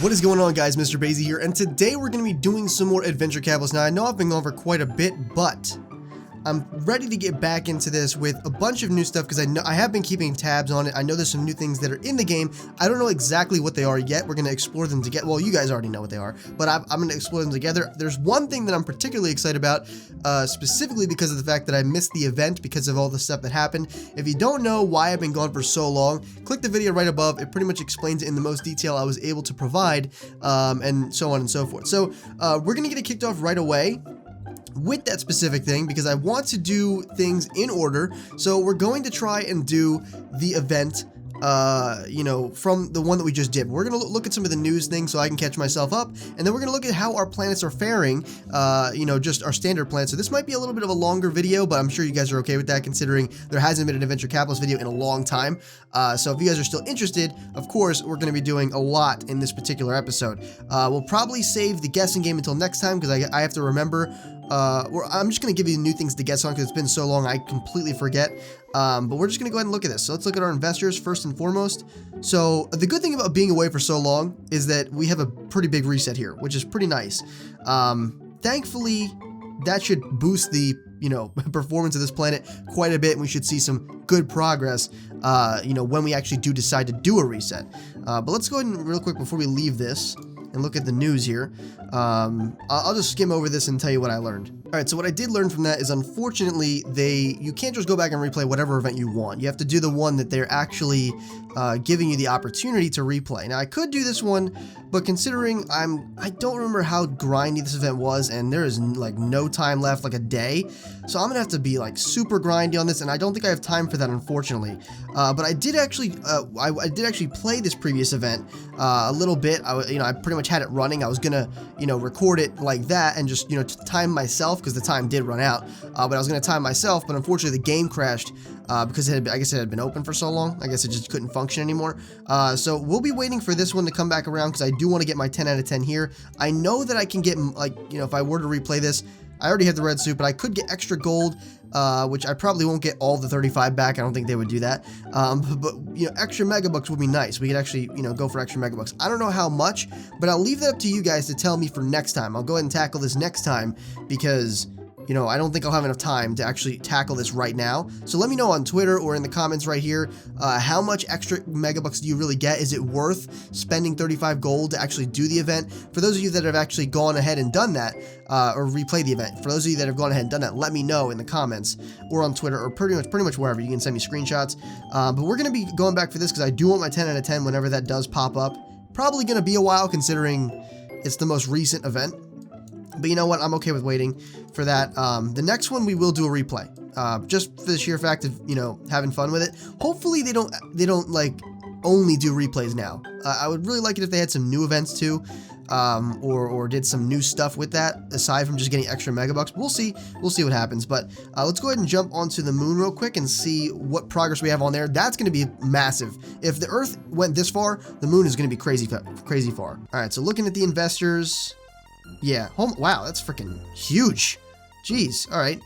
What is going on, guys? Mr. Basie here, and today we're going to be doing some more Adventure Capitalists. Now, I know I've been gone for quite a bit, but I'm ready to get back into this with a bunch of new stuff because I have been keeping tabs on it. I know there's some new things that are in the game. I don't know exactly what they are yet. We're going to explore them together. Well, you guys already know what they are, but I'm going to explore them together. There's one thing that I'm particularly excited about, specifically because of the fact that I missed the event because of all the stuff that happened. If you don't know why I've been gone for so long, click the video right above. It pretty much explains it in the most detail I was able to provide, and so on and so forth. So we're going to get it kicked off right away with that specific thing because I want to do things in order. So we're going to try and do the event, you know, from the one that we just did. We're going to look at some of the news things so I can catch myself up, and then we're going to look at how our planets are faring, you know, just our standard planets. So this might be a little bit of a longer video, but I'm sure you guys are okay with that considering there hasn't been an Adventure Capitalist video in a long time. So if you guys are still interested, of course, we're going to be doing a lot in this particular episode. We'll probably save the guessing game until next time because I have to remember. I'm just going to give you new things to guess on because it's been so long I completely forget. But we're just going to go ahead and look at this. So let's look at our investors first and foremost. So the good thing about being away for so long is that we have a pretty big reset here, which is pretty nice. Thankfully, that should boost the, you know, performance of this planet quite a bit, and we should see some good progress, you know, when we actually do decide to do a reset. But let's go ahead and real quick before we leave this and look at the news here. I'll just skim over this and tell you what I learned. All right, so what I did learn from that is unfortunately you can't just go back and replay whatever event you want. You have to do the one that they're actually giving you the opportunity to replay. Now I could do this one, but considering I don't remember how grindy this event was, and there is like no time left, like a day, so I'm gonna have to be like super grindy on this, and I don't think I have time for that, unfortunately. But I did actually I did actually play this previous event a little bit. You know, I pretty much had it running. I was gonna, you know, record it like that and just, you know, time myself because the time did run out. But I was gonna time myself, but unfortunately the game crashed because I guess it had been open for so long. I guess it just couldn't function anymore. So we'll be waiting for this one to come back around because I do want to get my 10 out of 10 here. I know that I can get, like, you know, if I were to replay this, I already have the red suit, but I could get extra gold, which I probably won't get all the 35 back. I don't think they would do that. But you know, extra megabucks would be nice. We could actually, you know, go for extra megabucks. I don't know how much, but I'll leave that up to you guys to tell me for next time. I'll go ahead and tackle this next time because, you know, I don't think I'll have enough time to actually tackle this right now. So let me know on Twitter or in the comments right here, how much extra megabucks do you really get? Is it worth spending 35 gold to actually do the event? For those of you that have actually gone ahead and done that, or replayed the event, for those of you that have gone ahead and done that, let me know in the comments or on Twitter or pretty much wherever. You can send me screenshots. But we're going to be going back for this because I do want my 10 out of 10 whenever that does pop up. Probably going to be a while considering it's the most recent event. But you know what? I'm okay with waiting for that. The next one we will do a replay, just for the sheer fact of, you know, having fun with it. Hopefully they don't like only do replays now. I would really like it if they had some new events too, or did some new stuff with that aside from just getting extra megabucks. We'll see what happens. But let's go ahead and jump onto the moon real quick and see what progress we have on there. That's going to be massive. If the Earth went this far, the moon is going to be crazy far. All right, so looking at the investors. Yeah, wow, that's freaking huge. Jeez, all right.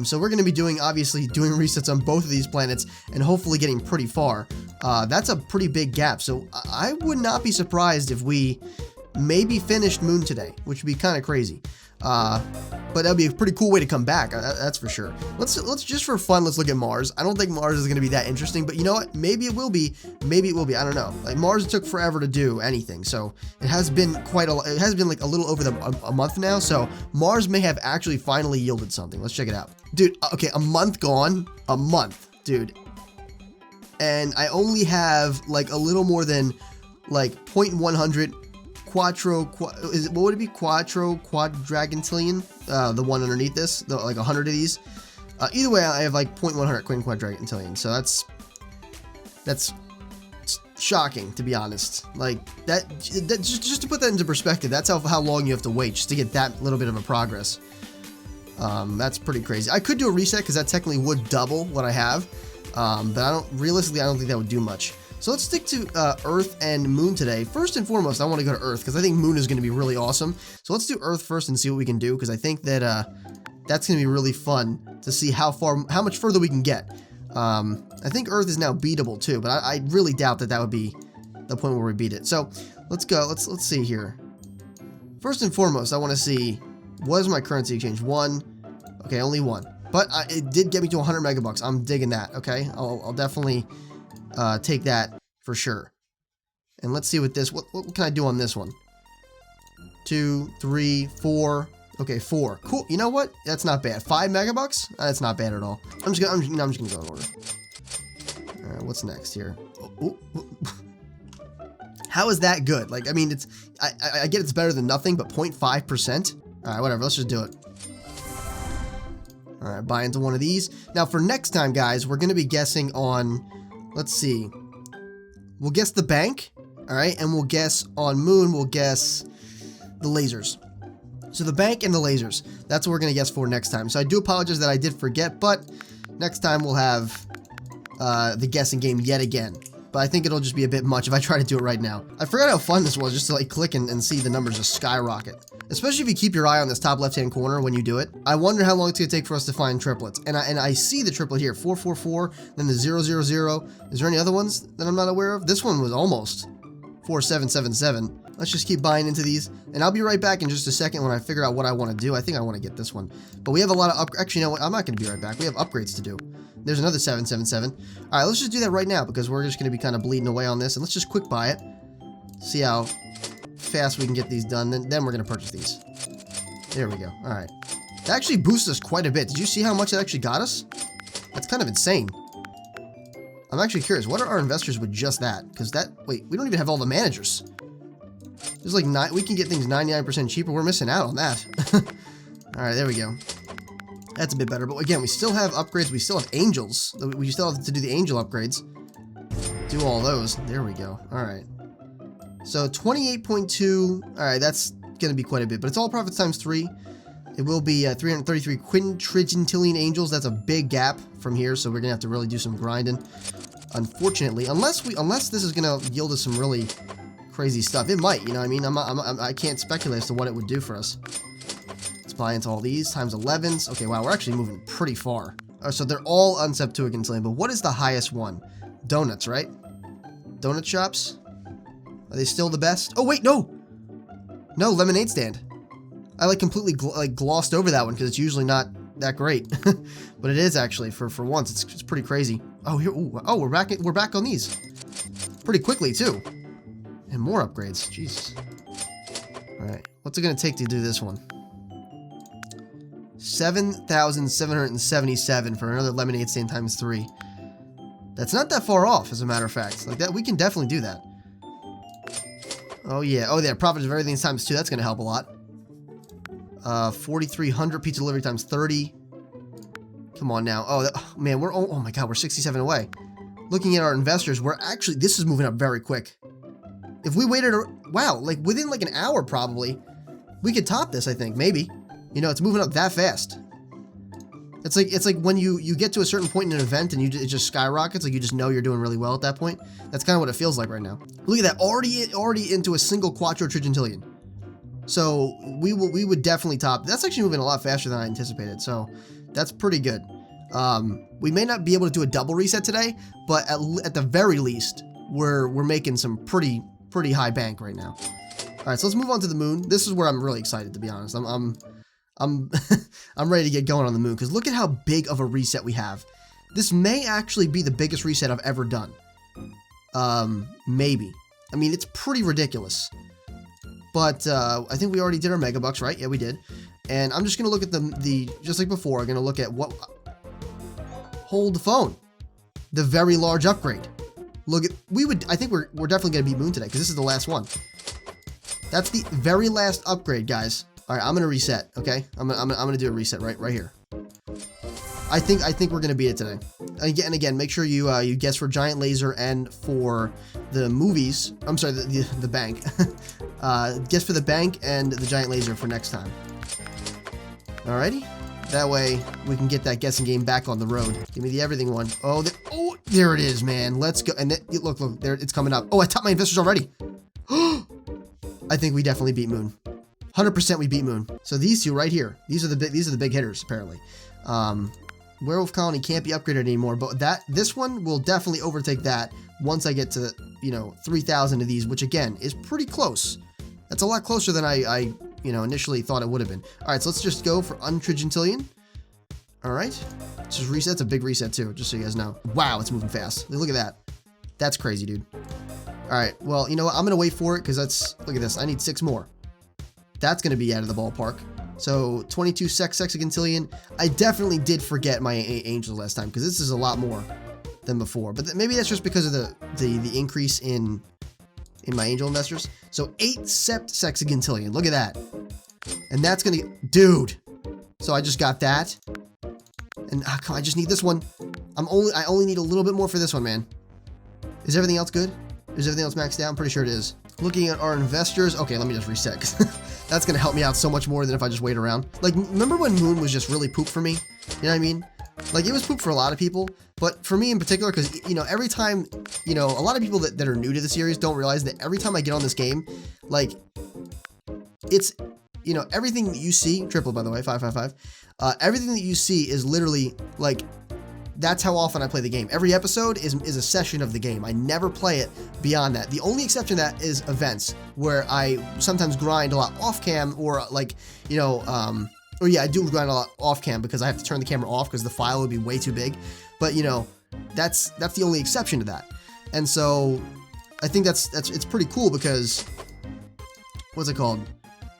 So we're going to be obviously doing resets on both of these planets and hopefully getting pretty far. That's a pretty big gap, so I would not be surprised if we maybe finished Moon today, which would be kind of crazy. But that'd be a pretty cool way to come back, that's for sure. Let's just for fun, let's look at Mars. I don't think Mars is going to be that interesting, but you know what? Maybe it will be. Maybe it will be. I don't know. Like, Mars took forever to do anything, so it has been like a little over a month now, so Mars may have actually finally yielded something. Let's check it out. Dude, okay, a month gone. A month, dude. And I only have like a little more than like 0.100 what would it be? Quadrantillion? The one underneath this, like 100 of these. Either way, I have like 0.100 quadrantillion, so that's shocking, to be honest. Like that just to put that into perspective, that's how long you have to wait just to get that little bit of a progress. That's pretty crazy. I could do a reset because that technically would double what I have, but realistically, I don't think that would do much. So let's stick to Earth and Moon today. First and foremost, I want to go to Earth because I think Moon is going to be really awesome. So let's do Earth first and see what we can do because I think that that's going to be really fun to see how much further we can get. I think Earth is now beatable too, but I really doubt that would be the point where we beat it. So let's go. Let's see here. First and foremost, I want to see, what is my currency exchange? 1. Okay, only 1. But it did get me to 100 megabucks. I'm digging that, okay? I'll definitely take that for sure. And let's see what this, what can I do on this one? 2, 3, 4. Okay, 4. Cool. You know what? That's not bad. 5 megabucks? That's not bad at all. I'm just gonna go in order. All right, what's next here? Oh. How is that good? Like, I mean, it's, I get it's better than nothing, but 0.5%? All right, whatever. Let's just do it. All right, buy into one of these. Now, for next time, guys, we're going to be guessing on, let's see. We'll guess the bank, all right? And we'll guess on Moon, we'll guess the lasers. So the bank and the lasers, that's what we're going to guess for next time. So I do apologize that I did forget, but next time we'll have the guessing game yet again. But I think it'll just be a bit much if I try to do it right now. I forgot how fun this was just to like click and see the numbers just skyrocket. Especially if you keep your eye on this top left-hand corner when you do it. I wonder how long it's going to take for us to find triplets. And I see the triplet here, 444, then the 000. Is there any other ones that I'm not aware of? This one was almost 4777. Let's just keep buying into these. And I'll be right back in just a second when I figure out what I want to do. I think I want to get this one. But we have a lot of actually, you know what? I'm not going to be right back. We have upgrades to do. There's another 777. All right, let's just do that right now because we're just going to be kind of bleeding away on this. And let's just quick buy it. See how fast we can get these done. Then we're going to purchase these. There we go. All right. That actually boosts us quite a bit. Did you see how much it actually got us? That's kind of insane. I'm actually curious. What are our investors with just that? Because that, wait, we don't even have all the managers. There's like we can get things 99% cheaper. We're missing out on that. All right, there we go. That's a bit better. But again, we still have upgrades. We still have angels. We still have to do the angel upgrades. Do all those. There we go. All right. So 28.2. All right, that's going to be quite a bit. But it's all profits times 3. It will be 333 quintillion angels. That's a big gap from here. So we're going to have to really do some grinding. Unfortunately, unless this is going to yield us some really crazy stuff. It might, you know what I mean? I can't speculate as to what it would do for us. Let's buy into all these times 11s. Okay, wow, we're actually moving pretty far. So they're all unseptuagentillion, but what is the highest one? Donuts, right? Donut shops? Are they still the best? Oh, wait, no! No, lemonade stand. I like completely glossed over that one because it's usually not that great. But it is actually, for once, it's pretty crazy. Oh, here, ooh, oh, we're back on these. Pretty quickly, too. And more upgrades. Jesus. Alright. What's it going to take to do this one? 7,777 for another lemonade stand times 3. That's not that far off, as a matter of fact. Like that, we can definitely do that. Oh, yeah. Oh, yeah. Profits of everything times 2. That's going to help a lot. 4,300 pizza delivery times 30. Come on now. Oh, man. Oh, my God. We're 67 away. Looking at our investors, we're actually... This is moving up very quick. If we waited, wow, like within like an hour probably, we could top this, I think, maybe. You know, it's moving up that fast. It's like when you get to a certain point in an event and it just skyrockets, like you just know you're doing really well at that point. That's kind of what it feels like right now. Look at that, already into a single quadrillion. So we would definitely top. That's actually moving a lot faster than I anticipated, so that's pretty good. We may not be able to do a double reset today, but at the very least, we're making some pretty high bank right now. All right, so let's move on to the moon. This is where I'm really excited, to be honest. I'm I'm ready to get going on the moon because look at how big of a reset we have. This may actually be the biggest reset I've ever done. Maybe. I mean, it's pretty ridiculous. But I think we already did our megabucks, right? Yeah, we did. And I'm just gonna look at the just like before. I'm gonna look at what. Hold the phone. The very large upgrade. Look at, I think we're definitely going to beat Moon today because this is the last one. That's the very last upgrade, guys. All right, I'm going to reset, okay? I'm going to do a reset right here. I think we're going to beat it today. And again, make sure you guess for Giant Laser and for the movies. I'm sorry, the bank. Guess for the bank and the Giant Laser for next time. Alrighty. That way, we can get that guessing game back on the road. Give me the everything one. Oh, there it is, man. Let's go. And look, there, it's coming up. Oh, I topped my investors already. I think we definitely beat Moon. 100% we beat Moon. So these two right here, these are the big hitters, apparently. Werewolf Colony can't be upgraded anymore, but this one will definitely overtake that once I get to, you know, 3,000 of these, which again is pretty close. That's a lot closer than I you know, initially thought it would have been. All right, so let's just go for Untrigentillion. All right, let's just reset. It's a big reset too, just so you guys know. Wow, it's moving fast. Look at that. That's crazy, dude. All right, well, you know what? I'm gonna wait for it because look at this. I need 6 more. That's gonna be out of the ballpark. So 22 sexagentillion. I definitely did forget my angels last time because this is a lot more than before. But maybe that's just because of the increase in my angel investors. So 8 sexagentillion. Look at that. And that's gonna, dude. So I just got that. And I just need this one. I only need a little bit more for this one, man. Is everything else good? Is everything else maxed out? I'm pretty sure it is. Looking at our investors. Okay, let me just reset because that's going to help me out so much more than if I just wait around. Like, remember when Moon was just really poop for me? You know what I mean? Like, it was poop for a lot of people, but for me in particular, because, you know, every time, you know, a lot of people that are new to the series don't realize that every time I get on this game, like, it's, you know, everything that you see, triple, by the way, 555, everything that you see is literally, like, that's how often I play the game. Every episode is a session of the game. I never play it beyond that. The only exception to that is events, where I sometimes grind a lot off cam, or like, you know, or yeah, I do grind a lot off cam because I have to turn the camera off because the file would be way too big. But you know, that's the only exception to that. And so I think it's pretty cool because, what's it called?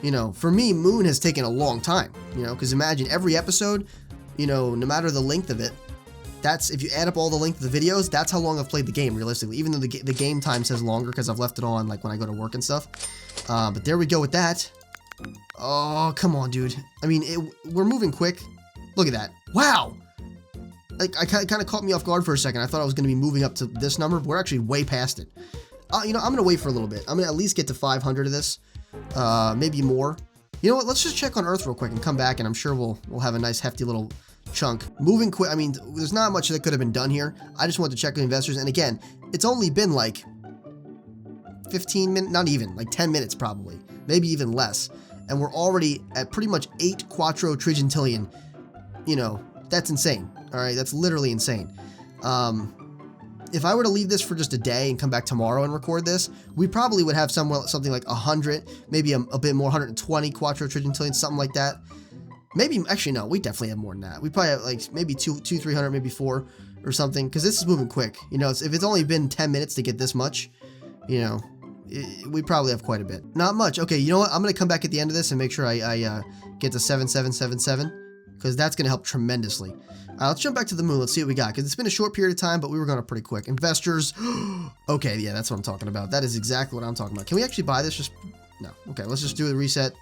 You know, for me, Moon has taken a long time, you know, because imagine every episode, you know, no matter the length of it, that's, if you add up all the length of the videos, that's how long I've played the game, realistically. Even though the game time says longer because I've left it on, like, when I go to work and stuff. But there we go with that. Oh, come on, dude. I mean, we're moving quick. Look at that. Wow! Like, I kind of caught me off guard for a second. I thought I was going to be moving up to this number, but we're actually way past it. You know, I'm going to wait for a little bit. I'm going to at least get to 500 of this. Maybe more. You know what? Let's just check on Earth real quick and come back, and I'm sure we'll have a nice, hefty little chunk. Moving quick. I mean, there's not much that could have been done here. I just wanted to check the investors, and again, it's only been like 15 minutes, not even, like 10 minutes probably, maybe even less, and we're already at pretty much 8 quattro trigentillion. You know, that's insane. All right, that's literally insane. If I were to leave this for just a day and come back tomorrow and record this, we probably would have something like 100, maybe a bit more, 120 quattro trigentillion, something like that. Maybe, actually, no, we definitely have more than that. We probably have like maybe 300, maybe 4 or something, because this is moving quick. You know, if it's only been 10 minutes to get this much, you know, we probably have quite a bit. Not much. Okay, you know what? I'm going to come back at the end of this and make sure I get to 7777, because that's going to help tremendously. Let's jump back to the Moon. Let's see what we got, because it's been a short period of time, but we were going up pretty quick. Investors. Okay, yeah, that's what I'm talking about. That is exactly what I'm talking about. Can we actually buy this? No. Okay, let's just do a reset.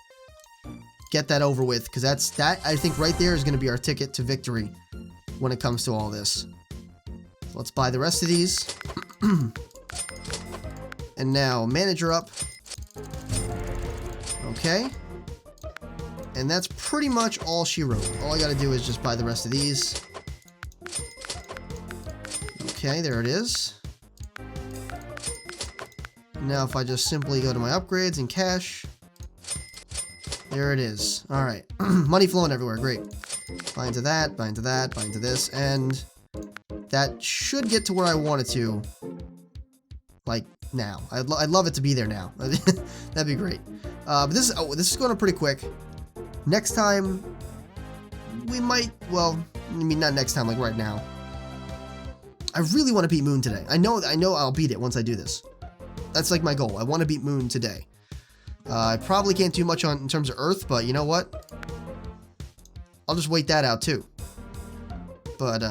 Get that over with, because that I think right there is going to be our ticket to victory when it comes to all this. Let's buy the rest of these. And now manager up. Okay, and that's pretty much all she wrote. All I got to do is just buy the rest of these. Okay, there it is. Now if I just simply go to my upgrades and cash, there it is. All right. Money flowing everywhere. Great. Buy into that, buy into that, buy into this, and that should get to where I want it to, like, now. I'd love it to be there now. That'd be great. But this is going up pretty quick. Next time, we might, well, I mean, not next time, like right now. I really want to beat Moon today. I know I'll beat it once I do this. That's like my goal. I want to beat Moon today. I probably can't do much in terms of Earth, but you know what? I'll just wait that out too. But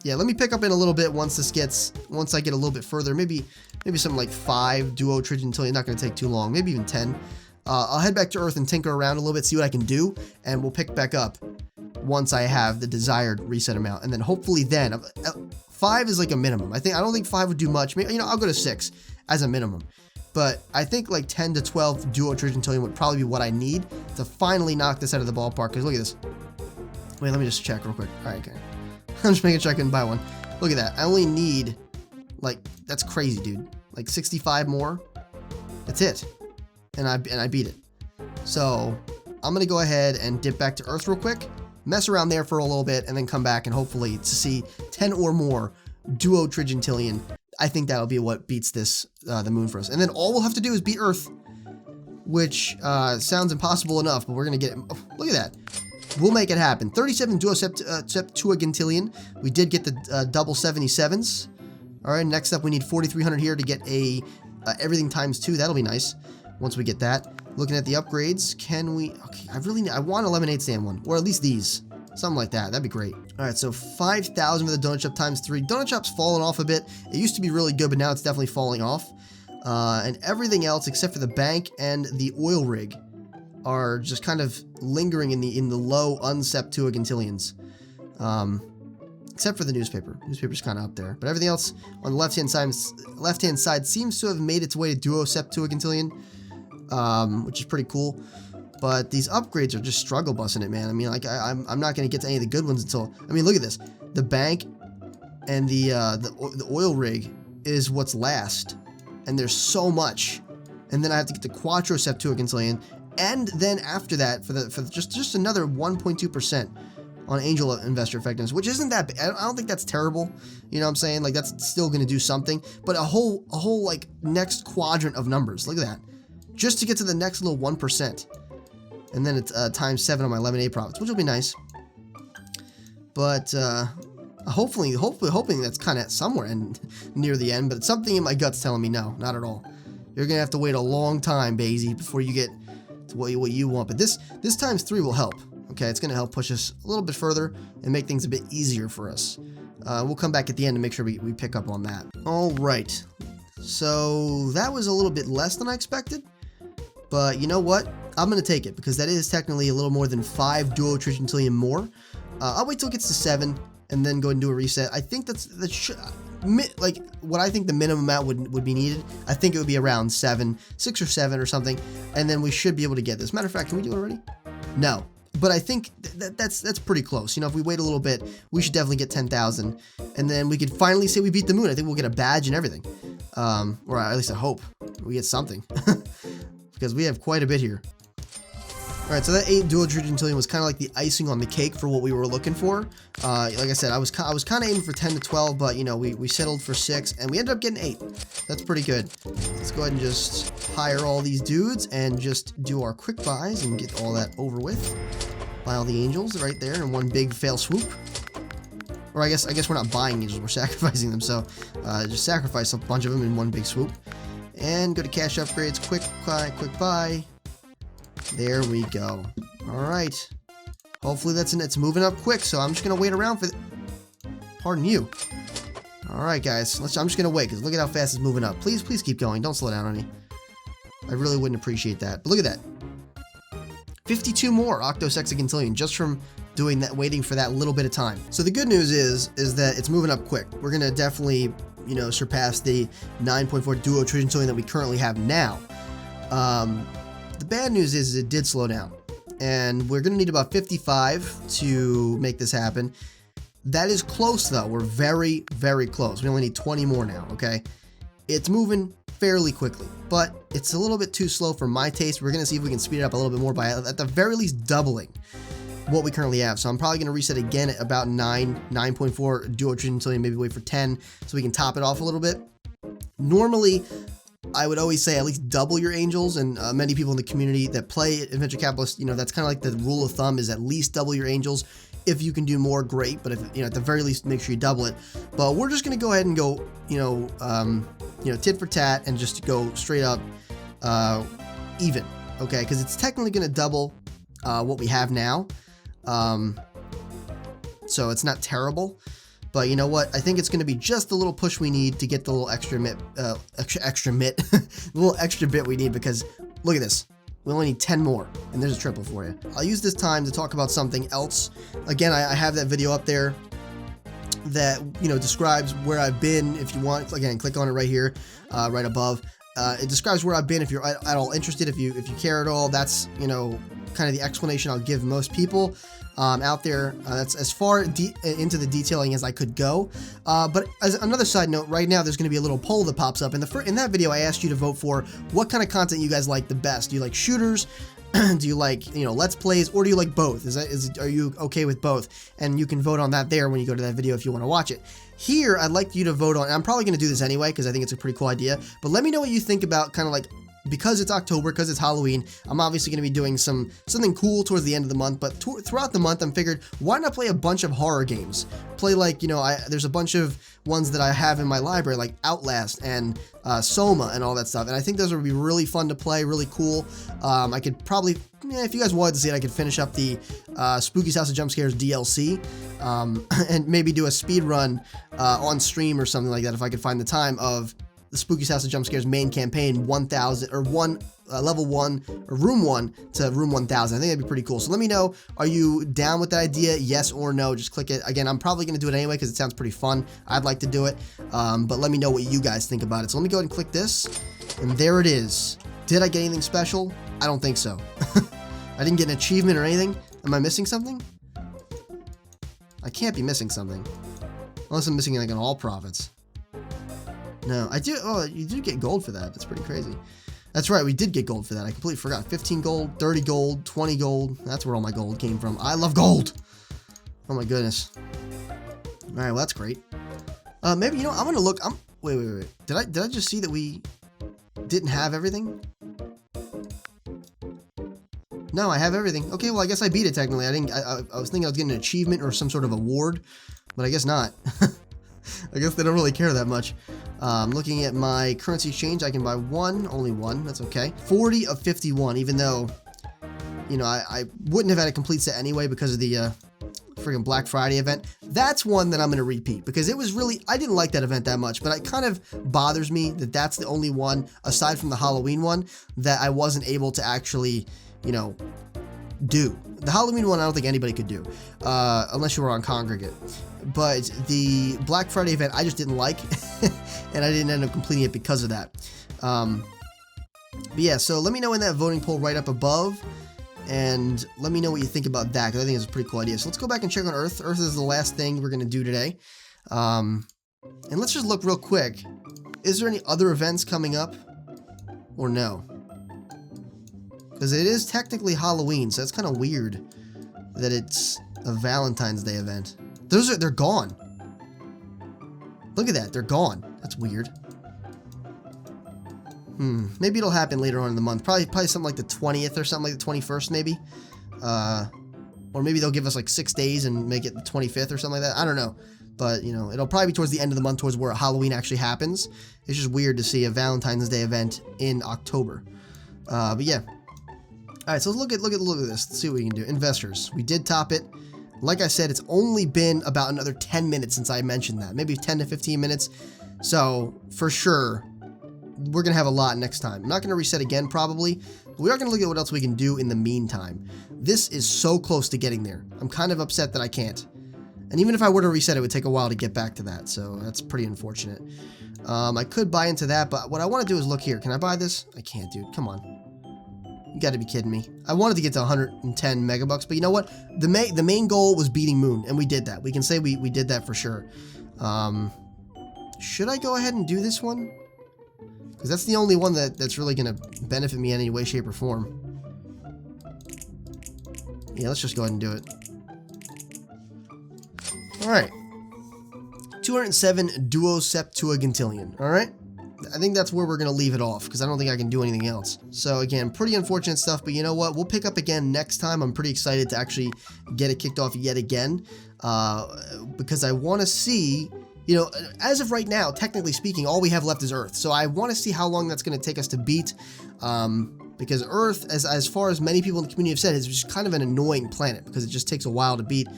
yeah, let me pick up in a little bit once I get a little bit further. Maybe something like 5 duo trigentillion. Not going to take too long. Maybe even 10. I'll head back to Earth and tinker around a little bit, see what I can do, and we'll pick back up once I have the desired reset amount. And then hopefully 5 is like a minimum. I don't think 5 would do much. Maybe, you know, I'll go to 6 as a minimum. But I think like 10 to 12 duo trigentillion would probably be what I need to finally knock this out of the ballpark. Because look at this. Wait, let me just check real quick. All right, okay. I'm just making sure I can buy one. Look at that. I only need, like, that's crazy, dude. Like 65 more. That's it. And I beat it. So I'm going to go ahead and dip back to Earth real quick. mess around there for a little bit, and then come back and hopefully to see 10 or more duo trigintillion. I think that'll be what beats this, the moon for us. And then all we'll have to do is beat Earth, which sounds impossible enough, but we're going to get it. Oh, look at that. We'll make it happen. 37 duo septuagintillion. We did get the double 77s. All right, next up we need 4,300 here to get a everything times 2. That'll be nice once we get that. Looking at the upgrades, can we... Okay, I want a lemonade stand one, or at least these. Something like that. That'd be great. All right, so 5,000 for the donut shop times 3. Donut shop's fallen off a bit. It used to be really good, but now it's definitely falling off. And everything else except for the bank and the oil rig are just kind of lingering in the low unseptuagintillions. Except for the newspaper. Newspaper's kind of up there, but everything else on the left-hand side seems to have made its way to duo septuagintillion, which is pretty cool. But these upgrades are just struggle busting it, man. I mean, like I'm not gonna get to any of the good ones until, I mean, look at this. The bank and the oil rig is what's last, and there's so much. And then I have to get the quattro septuagintillion, and then after that for just another 1.2%. On angel investor effectiveness, which isn't that bad. I don't think that's terrible. You know what I'm saying? Like, that's still going to do something. But a whole like next quadrant of numbers. Look at that. Just to get to the next little 1%. And then it's times 7 on my lemonade profits, which will be nice. But hopefully hoping that's kind of somewhere near the end. But something in my gut's telling me no, not at all. You're going to have to wait a long time, Basie, before you get to what you want. But this times 3 will help. Okay, it's going to help push us a little bit further and make things a bit easier for us. We'll come back at the end to make sure we pick up on that. All right, so that was a little bit less than I expected, but you know what? I'm going to take it because that is technically a little more than 5 duo trigintillion more. I'll wait till it gets to 7 and then go and do a reset. I think that should, like, what I think the minimum amount would be needed. I think it would be around 6 or 7 or something, and then we should be able to get this. Matter of fact, can we do it already? No. But I think that's pretty close. You know, if we wait a little bit, we should definitely get 10,000. And then we could finally say we beat the moon. I think we'll get a badge and everything. Or at least I hope we get something. Because we have quite a bit here. Alright, so that 8 duo trigintillion was kind of like the icing on the cake for what we were looking for. Like I said, I was kind of aiming for 10 to 12, but, you know, we settled for 6, and we ended up getting 8. That's pretty good. Let's go ahead and just hire all these dudes and just do our quick buys and get all that over with. Buy all the angels right there in one big fail swoop. Or I guess we're not buying angels, we're sacrificing them, so just sacrifice a bunch of them in one big swoop. And go to cash upgrades, quick buy. There we go. All right. Hopefully it's moving up quick, so I'm just going to wait around for Pardon you. All right, guys. I'm just going to wait, because look at how fast it's moving up. Please keep going. Don't slow down on me. I really wouldn't appreciate that. But look at that. 52 more octosexagintillion just from doing that, waiting for that little bit of time. So the good news is that it's moving up quick. We're going to definitely, you know, surpass the 9.4 duo trigintillion that we currently have now. The bad news is it did slow down, and we're going to need about 55 to make this happen. That is close, though. We're very, very close. We only need 20 more now, okay? It's moving fairly quickly, but it's a little bit too slow for my taste. We're going to see if we can speed it up a little bit more by, at the very least, doubling what we currently have. So I'm probably going to reset again at about 9.4 duo trigintillion, maybe wait for 10 so we can top it off a little bit. Normally, I would always say at least double your angels, and many people in the community that play Adventure Capitalist, you know, that's kind of like the rule of thumb, is at least double your angels. If you can do more, great, but if, you know, at the very least, make sure you double it. But we're just going to go ahead and go, tit for tat and just go straight up even, okay? Because it's technically going to double what we have now. So it's not terrible. But you know what? I think it's going to be just the little push we need to get the little extra the little extra bit we need, because look at this. We only need 10 more, and there's a triple for you. I'll use this time to talk about something else. Again, I have that video up there that, you know, describes where I've been. If you want, again, click on it right here, right above. It describes where I've been. If you're at all interested, if you care at all, that's, you know, kind of the explanation I'll give most people out there. That's as far into the detailing as I could go. But as another side note, right now there's going to be a little poll that pops up. In that video, I asked you to vote for what kind of content you guys like the best. Do you like shooters? Do you like, you know, Let's Plays, or do you like both? Are you okay with both? And you can vote on that there when you go to that video if you want to watch it. Here, I'd like you to vote on, and I'm probably going to do this anyway because I think it's a pretty cool idea, but let me know what you think about kind of like, because it's October, because it's Halloween, I'm obviously going to be doing something cool towards the end of the month, but throughout the month, I'm figured, why not play a bunch of horror games? Play like, you know, there's a bunch of ones that I have in my library, like Outlast and Soma and all that stuff, and I think those would be really fun to play, really cool. I could probably, if you guys wanted to see it, I could finish up the Spooky's House of Jump Scares DLC, and maybe do a speed run on stream or something like that if I could find the time of the Spooky's House of Jump Scares main campaign 1000 or level 1 or room 1 to room 1000. I think that'd be pretty cool. So let me know, are you down with that idea? Yes or no? Just click it. Again, I'm probably going to do it anyway because it sounds pretty fun. I'd like to do it, but let me know what you guys think about it. So let me go ahead and click this, and there it is. Did I get anything special? I don't think so. I didn't get an achievement or anything. Am I missing something? I can't be missing something. Unless I'm missing like an all profits. No, I do. Oh, you do get gold for that. That's pretty crazy. That's right, we did get gold for that. I completely forgot. 15 gold, 30 gold, 20 gold. That's where all my gold came from. I love gold. Oh my goodness. All right, well that's great. Maybe, you know, I'm gonna look. Wait. Did I just see that we didn't have everything? No, I have everything. Okay, well I guess I beat it technically. I was thinking I was getting an achievement or some sort of award, but I guess not. I guess they don't really care that much. Looking at my currency exchange, I can buy only one. That's okay. 40 of 51, even though, you know, I wouldn't have had a complete set anyway because of the friggin' Black Friday event. That's one that I'm going to repeat because it was really, I didn't like that event that much, but it kind of bothers me that that's the only one, aside from the Halloween one, that I wasn't able to actually, you know, do. The Halloween one, I don't think anybody could do, unless you were on Congregate. But the Black Friday event, I just didn't like, and I didn't end up completing it because of that. But yeah, so let me know in that voting poll right up above, and let me know what you think about that, because I think it's a pretty cool idea. So let's go back and check on Earth. Earth is the last thing we're going to do today. And let's just look real quick. Is there any other events coming up, or no? Because it is technically Halloween, so it's kind of weird that it's a Valentine's Day event. They're gone. Look at that, they're gone. That's weird. Maybe it'll happen later on in the month. Probably something like the 20th or something like the 21st maybe. Or maybe they'll give us like 6 days and make it the 25th or something like that. I don't know. But, you know, it'll probably be towards the end of the month, towards where Halloween actually happens. It's just weird to see a Valentine's Day event in October. But yeah. Alright, so let's look at this. Let's see what we can do. Investors. We did top it. Like I said, it's only been about another 10 minutes since I mentioned that. Maybe 10 to 15 minutes. So, for sure, we're going to have a lot next time. I'm not going to reset again, probably. But we are going to look at what else we can do in the meantime. This is so close to getting there. I'm kind of upset that I can't. And even if I were to reset, it would take a while to get back to that. So, that's pretty unfortunate. I could buy into that, but what I want to do is look here. Can I buy this? I can't, dude. Come on. You gotta be kidding me. I wanted to get to 110 megabucks, but you know what? The main goal was beating Moon, and we did that. We can say we did that for sure. Should I go ahead and do this one? Because that's the only one that's really gonna benefit me in any way, shape, or form. Yeah, let's just go ahead and do it. Alright. 207 Duo Septuagintillion. Alright? I think that's where we're going to leave it off, because I don't think I can do anything else. So again, pretty unfortunate stuff, but you know what? We'll pick up again next time. I'm pretty excited to actually get it kicked off yet again, because I want to see, you know, as of right now, technically speaking, all we have left is Earth. So I want to see how long that's going to take us to beat, because Earth, as far as many people in the community have said, is just kind of an annoying planet, because it just takes a while to beat.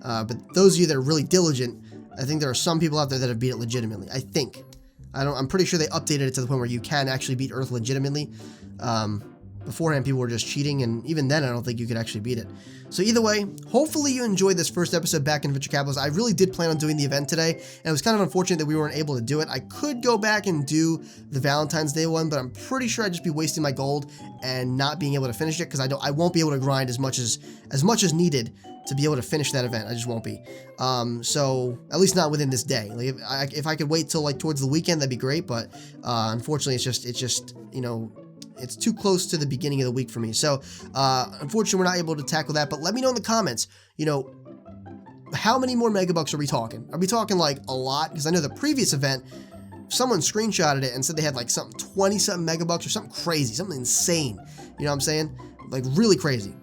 But those of you that are really diligent, I think there are some people out there that have beat it legitimately, I think. I'm pretty sure they updated it to the point where you can actually beat Earth legitimately. Beforehand, people were just cheating, and even then, I don't think you could actually beat it. So either way, hopefully you enjoyed this first episode back in Adventure Capitalist. I really did plan on doing the event today, and it was kind of unfortunate that we weren't able to do it. I could go back and do the Valentine's Day one, but I'm pretty sure I'd just be wasting my gold and not being able to finish it, because I won't be able to grind as much as needed to be able to finish that event. I just won't be. So at least not within this day. Like if I could wait till like towards the weekend, that'd be great. But unfortunately, it's just you know, It's too close to the beginning of the week for me. So, unfortunately, we're not able to tackle that. But let me know in the comments, you know, how many more megabucks are we talking? Are we talking like a lot? Because I know the previous event, someone screenshotted it and said they had like something 20-something megabucks or something crazy, something insane. You know what I'm saying? Like really crazy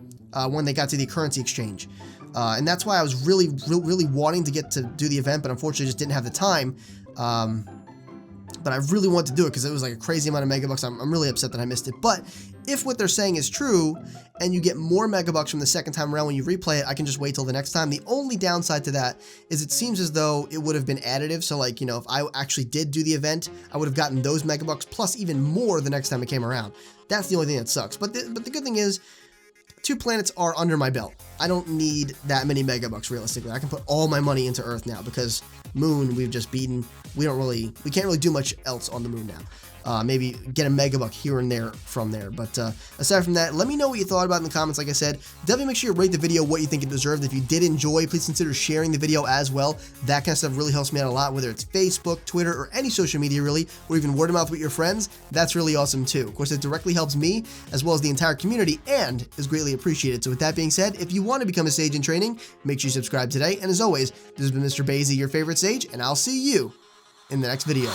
when they got to the currency exchange. And that's why I was really wanting to get to do the event, but unfortunately just didn't have the time. But I really wanted to do it because it was like a crazy amount of megabucks. I'm really upset that I missed it. But if what they're saying is true and you get more megabucks from the second time around when you replay it, I can just wait till the next time. The only downside to that is it seems as though it would have been additive. So like, you know, if I actually did do the event, I would have gotten those megabucks plus even more the next time it came around. That's the only thing that sucks. But the good thing is 2 planets are under my belt. I don't need that many megabucks realistically. I can put all my money into Earth now because Moon we've just beaten. We can't really do much else on the Moon now. Maybe get a megabuck here and there from there. But aside from that, let me know what you thought about it in the comments. Like I said, definitely make sure you rate the video what you think it deserved. If you did enjoy, please consider sharing the video as well. That kind of stuff really helps me out a lot, whether it's Facebook, Twitter, or any social media really, or even word of mouth with your friends. That's really awesome too. Of course, it directly helps me as well as the entire community and is greatly appreciated. So with that being said, if you want to become a Sage in training, make sure you subscribe today. And as always, this has been Mr. Basie, your favorite Sage, and I'll see you in the next video.